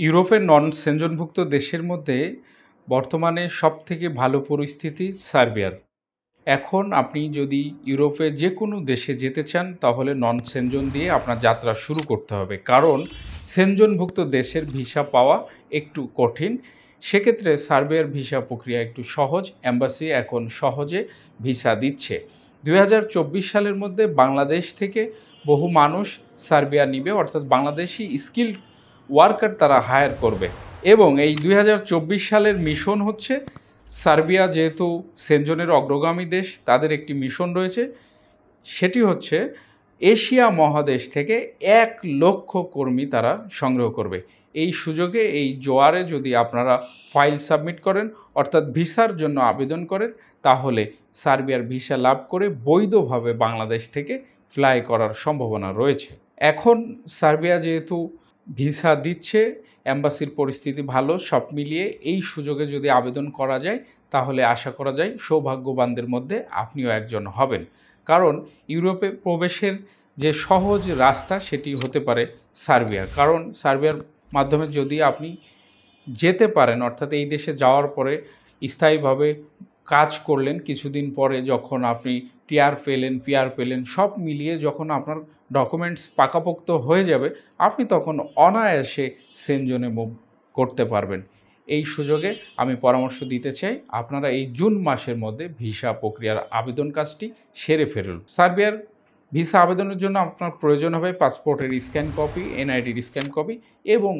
ইউরোপের নন সেনজনভুক্ত দেশের মধ্যে বর্তমানে সবথেকে ভালো পরিস্থিতি সার্বিয়ার। এখন আপনি যদি ইউরোপে যেকোনো দেশে যেতে চান তাহলে নন সেনজন দিয়ে আপনার যাত্রা শুরু করতে হবে। কারণ সেনজনভুক্ত দেশের ভিসা পাওয়া একটু কঠিন। সেক্ষেত্রে সার্বিয়ার ভিসা প্রক্রিয়া একটু সহজ। অ্যাম্বাসি এখন সহজে ভিসা দিচ্ছে। ২০২৪ সালের মধ্যে বাংলাদেশ থেকে বহু মানুষ সার্বিয়া নিবে, অর্থাৎ বাংলাদেশি স্কিলড ওয়ার্কার তারা হায়ার করবে। এবং এই ২০২৪ সালের মিশন হচ্ছে, সার্বিয়া যেহেতু সেনজনের অগ্রগামী দেশ, তাদের একটি মিশন রয়েছে, সেটি হচ্ছে এশিয়া মহাদেশ থেকে ১,০০,০০০ কর্মী তারা সংগ্রহ করবে। এই সুযোগে, এই জোয়ারে যদি আপনারা ফাইল সাবমিট করেন, অর্থাৎ ভিসার জন্য আবেদন করেন, তাহলে সার্বিয়ার ভিসা লাভ করে বৈধভাবে বাংলাদেশ থেকে ফ্লাই করার সম্ভাবনা রয়েছে। এখন সার্বিয়া যেহেতু ভিসা দিচ্ছে, অ্যাম্বাসির পরিস্থিতি ভালো, সব মিলিয়ে এই সুযোগে যদি আবেদন করা যায় তাহলে আশা করা যায় সৌভাগ্যবানদের মধ্যে আপনিও একজন হবেন। কারণ ইউরোপে প্রবেশের যে সহজ রাস্তা সেটি হতে পারে সার্বিয়া। কারণ সার্বিয়ার মাধ্যমে যদি আপনি যেতে পারেন, অর্থাৎ এই দেশে যাওয়ার পরে স্থায়ীভাবে কাজ করলেন, কিছুদিন পরে যখন আপনি টিআর পেলেন, পিআর পেলেন, সব মিলিয়ে যখন আপনার ডকুমেন্টস পাকাপোক্ত হয়ে যাবে, আপনি তখন অনায়াসে সেনজনে মুভ করতে পারবেন। এই সুযোগে আমি পরামর্শ দিতে চাই, আপনারা এই জুন মাসের মধ্যে ভিসা প্রক্রিয়ার আবেদন কাজটি সেরে ফেলুন। সার্বিয়ার ভিসা আবেদনের জন্য আপনার প্রয়োজন হবে পাসপোর্টের স্ক্যান কপি, এনআইডির স্ক্যান কপি এবং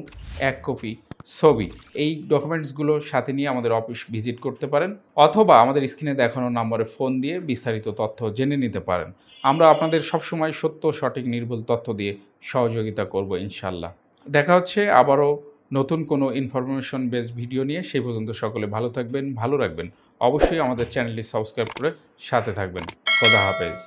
১ কপি ছবি। এই ডকুমেন্টসগুলো সাথে নিয়ে আমাদের অফিস ভিজিট করতে পারেন, অথবা আমাদের স্ক্রিনে দেখানো নম্বরে ফোন দিয়ে বিস্তারিত তথ্য জেনে নিতে পারেন। আমরা আপনাদের সবসময় সত্য, সঠিক, নির্ভুল তথ্য দিয়ে সহযোগিতা করব ইনশাল্লাহ। দেখা হচ্ছে আবারও নতুন কোনো ইনফরমেশন বেসড ভিডিও নিয়ে। সেই পর্যন্ত সকলে ভালো থাকবেন, ভালো রাখবেন। অবশ্যই আমাদের চ্যানেলটি সাবস্ক্রাইব করে সাথে থাকবেন। খোদা হাফেজ।